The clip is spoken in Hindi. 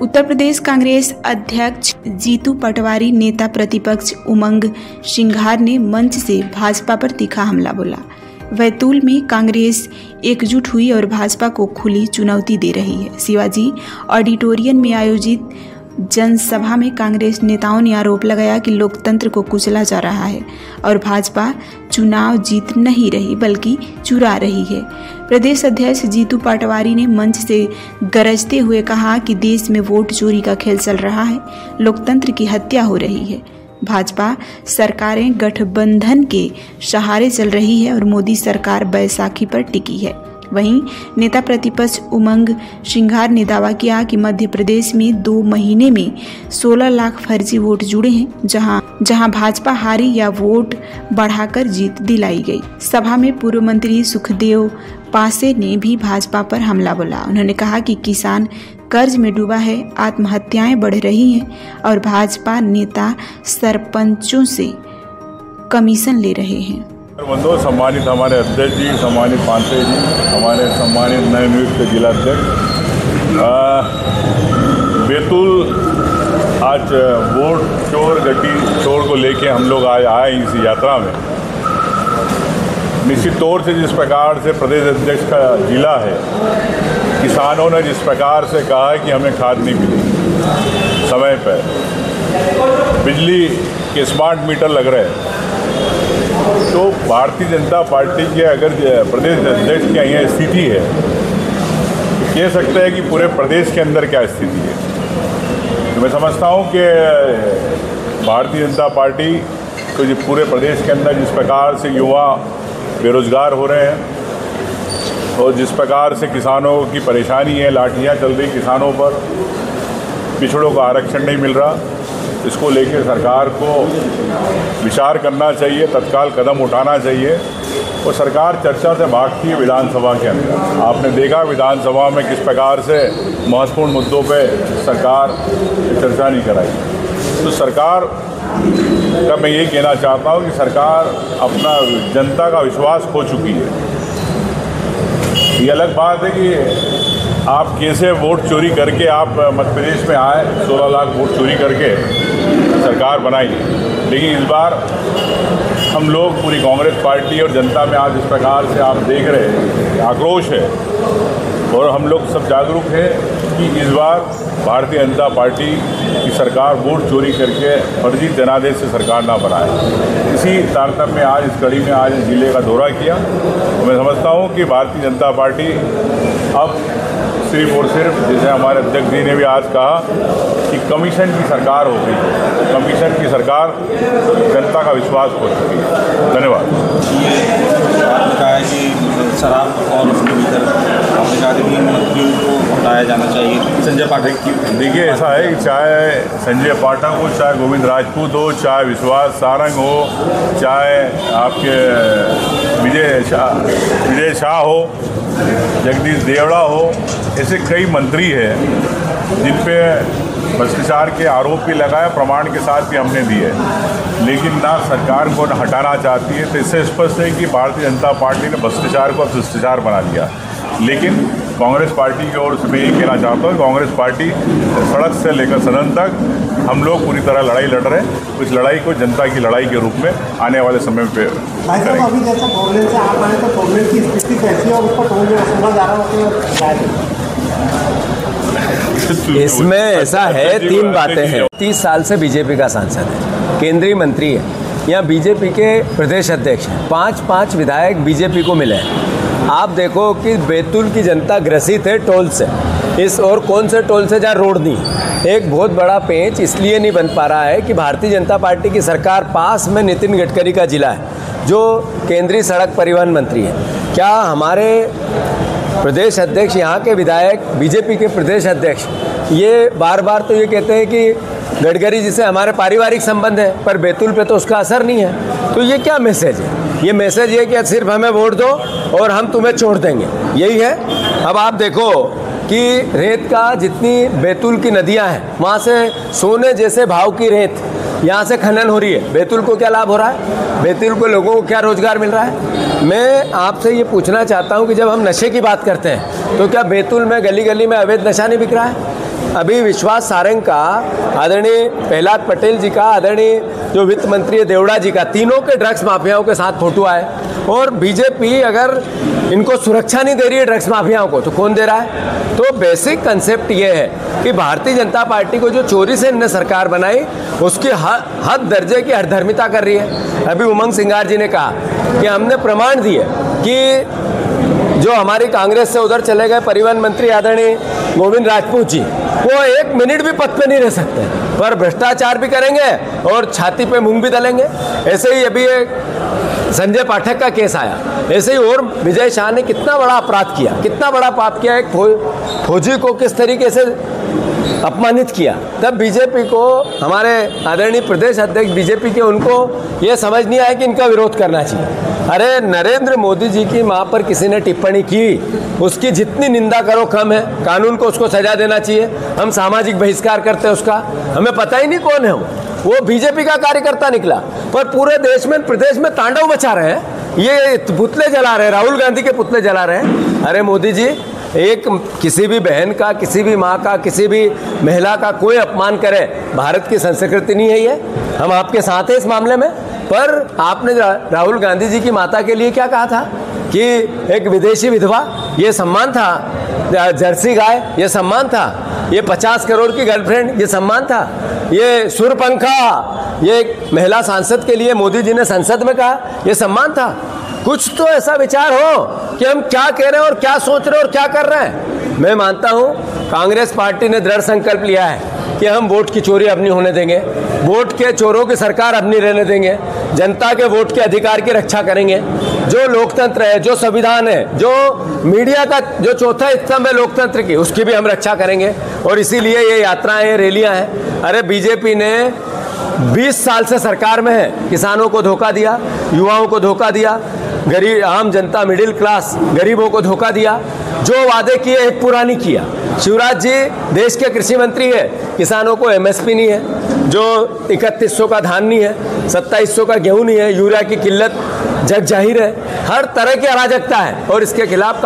उत्तर प्रदेश कांग्रेस अध्यक्ष जीतू पटवारी नेता प्रतिपक्ष उमंग सिंघार ने मंच से भाजपा पर तीखा हमला बोला। बैतूल में कांग्रेस एकजुट हुई और भाजपा को खुली चुनौती दे रही है। शिवाजी ऑडिटोरियम में आयोजित जनसभा में कांग्रेस नेताओं ने आरोप लगाया कि लोकतंत्र को कुचला जा रहा है और भाजपा चुनाव जीत नहीं रही बल्कि चुरा रही है। प्रदेश अध्यक्ष जीतू पटवारी ने मंच से गरजते हुए कहा कि देश में वोट चोरी का खेल चल रहा है, लोकतंत्र की हत्या हो रही है। भाजपा सरकारें गठबंधन के सहारे चल रही है और मोदी सरकार बैसाखी पर टिकी है। वहीं नेता प्रतिपक्ष उमंग सिंघार ने दावा किया कि मध्य प्रदेश में 2 महीने में 16 लाख फर्जी वोट जुड़े हैं, जहां भाजपा हारी या वोट बढ़ाकर जीत दिलाई गई। सभा में पूर्व मंत्री सुखदेव पासे ने भी भाजपा पर हमला बोला। उन्होंने कहा कि किसान कर्ज में डूबा है, आत्महत्याएं बढ़ रही हैं और भाजपा नेता सरपंचों से कमीशन ले रहे हैं। बंधु, सम्मानित हमारे अध्यक्ष जी, सम्मानित पांसे जी, हमारे सम्मानित नए नियुक्त जिलाध्यक्ष, बैतूल आज वोट चोर गड्डी चोर को लेके हम लोग आज आए इस यात्रा में। निश्चित तौर से जिस प्रकार से प्रदेश अध्यक्ष का जिला है, किसानों ने जिस प्रकार से कहा है कि हमें खाद नहीं मिली समय पर, बिजली के स्मार्ट मीटर लग रहे हैं, तो भारतीय जनता पार्टी के अगर प्रदेश अध्यक्ष की यह स्थिति है, कह सकते हैं कि पूरे प्रदेश के अंदर क्या स्थिति है। तो मैं समझता हूं कि भारतीय जनता पार्टी को जो पूरे प्रदेश के अंदर जिस प्रकार से युवा बेरोजगार हो रहे हैं और जिस प्रकार से किसानों की परेशानी है, लाठियां चल रही किसानों पर, पिछड़ों को आरक्षण नहीं मिल रहा, इसको लेकर सरकार को विचार करना चाहिए, तत्काल कदम उठाना चाहिए। और सरकार चर्चा से भागती है विधानसभा के अंदर। आपने देखा विधानसभा में किस प्रकार से महत्वपूर्ण मुद्दों पे सरकार चर्चा नहीं कराई। तो सरकार का मैं ये कहना चाहता हूँ कि सरकार अपना जनता का विश्वास खो चुकी है। ये अलग बात है कि आप कैसे वोट चोरी करके आप मध्य प्रदेश में आए, 16 लाख वोट चोरी करके सरकार बनाई, लेकिन इस बार हम लोग पूरी कांग्रेस पार्टी और जनता में आज इस प्रकार से आप देख रहे हैं आक्रोश है और हम लोग सब जागरूक हैं कि इस बार भारतीय जनता पार्टी की सरकार वोट चोरी करके फर्जी जनादेश से सरकार ना बनाए। इसी तारतम्य में आज इस कड़ी में आज जिले का दौरा किया। तो मैं समझता हूँ कि भारतीय जनता पार्टी अब सिर्फ और सिर्फ, जैसे हमारे अध्यक्ष जी ने भी आज कहा कि कमीशन की सरकार हो गई, कमीशन की सरकार जनता का विश्वास खो चुकी है। धन्यवाद। आपने कहा है कि शराब और उसके भीतर आपने कहा कि मंत्रियों को हटाया जाना चाहिए। संजय पाठक की देखिए, ऐसा है कि चाहे संजय पाठक हो, चाहे गोविंद राजपूत हो, चाहे विश्वास सारंग हो, चाहे आपके विजय शाह हो, जगदीश देवड़ा हो, ऐसे कई मंत्री हैं जिन पे भ्रष्टाचार के आरोप भी लगाए, प्रमाण के साथ भी हमने दिए, लेकिन ना सरकार को हटाना चाहती है। तो इससे स्पष्ट है कि भारतीय जनता पार्टी ने भ्रष्टाचार को भ्रष्टाचार बना दिया। लेकिन कांग्रेस पार्टी की ओर से मैं ये कहना चाहता हूँ, कांग्रेस पार्टी सड़क से लेकर सदन तक हम लोग पूरी तरह लड़ाई लड़ रहे हैं। इस लड़ाई को जनता की लड़ाई के रूप में आने वाले समय पे करेंगे। अभी जैसा गवर्नमेंट से आप आए तो गवर्नमेंट की स्थिति कैसी है और उस पर टोल जो वसूला जा रहा है? इसमें ऐसा है, 3 बातें हैं। 30 साल से बीजेपी का सांसद है, केंद्रीय मंत्री है, यहाँ बीजेपी के प्रदेश अध्यक्ष हैं, 5 विधायक बीजेपी को मिले हैं। आप देखो कि बैतूल की जनता ग्रसित है टोल से, इस और कौन से टोल से जहाँ रोड नहीं। एक बहुत बड़ा पेंच इसलिए नहीं बन पा रहा है कि भारतीय जनता पार्टी की सरकार पास में नितिन गडकरी का जिला है जो केंद्रीय सड़क परिवहन मंत्री है। क्या हमारे प्रदेश अध्यक्ष, यहाँ के विधायक, बीजेपी के प्रदेश अध्यक्ष ये बार बार तो ये कहते हैं कि गडकरी जी से हमारे पारिवारिक संबंध है, पर बैतूल पे तो उसका असर नहीं है। तो ये क्या मैसेज है? ये मैसेज है कि सिर्फ हमें वोट दो और हम तुम्हें छोड़ देंगे, यही है। अब आप देखो कि रेत का जितनी बैतूल की नदियां हैं, वहाँ से सोने जैसे भाव की रेत यहाँ से खनन हो रही है। बैतूल को क्या लाभ हो रहा है? बैतूल को लोगों को क्या रोजगार मिल रहा है? मैं आपसे ये पूछना चाहता हूँ कि जब हम नशे की बात करते हैं तो क्या बैतूल में गली गली में अवैध नशा नहीं बिक रहा है? अभी विश्वास सारंग का, आदरणीय प्रहलाद पटेल जी का, आदरणीय जो वित्त मंत्री है देवड़ा जी का, तीनों के ड्रग्स माफियाओं के साथ फोटो आए। और बीजेपी अगर इनको सुरक्षा नहीं दे रही है ड्रग्स माफियाओं को, तो कौन दे रहा है? तो बेसिक कंसेप्ट ये है कि भारतीय जनता पार्टी को जो चोरी से इन्होंने सरकार बनाई, उसकी हद दर्जे की हरधर्मिता कर रही है। अभी उमंग सिंघार जी ने कहा कि हमने प्रमाण दिए कि जो हमारी कांग्रेस से उधर चले गए परिवहन मंत्री आदरणीय गोविंद राजपूत जी, वो 1 मिनट भी पद पे नहीं रह सकते, पर भ्रष्टाचार भी करेंगे और छाती पे मूंग भी दलेंगे। ऐसे ही अभी एक संजय पाठक का केस आया, ऐसे ही और विजय शाह ने कितना बड़ा अपराध किया, कितना बड़ा पाप किया, एक फौजी को किस तरीके से अपमानित किया। तब बीजेपी को, हमारे आदरणीय प्रदेश अध्यक्ष बीजेपी के, उनको ये समझ नहीं आया कि इनका विरोध करना चाहिए। अरे नरेंद्र मोदी जी की मां पर किसी ने टिप्पणी की, उसकी जितनी निंदा करो कम है, कानून को उसको सजा देना चाहिए। हम सामाजिक बहिष्कार करते हैं उसका, हमें पता ही नहीं कौन है वो बीजेपी का कार्यकर्ता निकला, पर पूरे देश में, प्रदेश में तांडव मचा रहे हैं, ये पुतले जला रहे हैं, राहुल गांधी के पुतले जला रहे हैं। अरे मोदी जी, एक किसी भी बहन का, किसी भी माँ का, किसी भी महिला का कोई अपमान करे, भारत की संस्कृति नहीं है ये। हम आपके साथ हैं इस मामले में। पर आपने राहुल गांधी जी की माता के लिए क्या कहा था कि एक विदेशी विधवा, ये सम्मान था, जर्सी गाय, ये सम्मान था, ये 50 करोड़ की गर्लफ्रेंड, ये सम्मान था, ये सुरपंखा, ये एक महिला सांसद के लिए मोदी जी ने संसद में कहा, ये सम्मान था। कुछ तो ऐसा विचार हो कि हम क्या कह रहे हैं और क्या सोच रहे हैं और क्या कर रहे हैं। मैं मानता हूं कांग्रेस पार्टी ने दृढ़ संकल्प लिया है कि हम वोट की चोरी अब नहीं होने देंगे, वोट के चोरों की सरकार अब नहीं रहने देंगे, जनता के वोट के अधिकार की रक्षा करेंगे। जो लोकतंत्र है, जो संविधान है, जो मीडिया का जो चौथा स्तंभ है लोकतंत्र की, उसकी भी हम रक्षा करेंगे। और इसीलिए ये यात्राएं, रैलियां हैं। अरे बीजेपी ने 20 साल से सरकार में है, किसानों को धोखा दिया, युवाओं को धोखा दिया, गरीब आम जनता, मिडिल क्लास गरीबों को धोखा दिया। जो वादे किए एक पूरा नहीं किया। शिवराज जी देश के कृषि मंत्री है, किसानों को एमएसपी नहीं है, जो 3100 का धान नहीं है, 2700 का गेहूं नहीं है, यूरिया की किल्लत जग जाहिर है, हर तरह की अराजकता है और इसके खिलाफ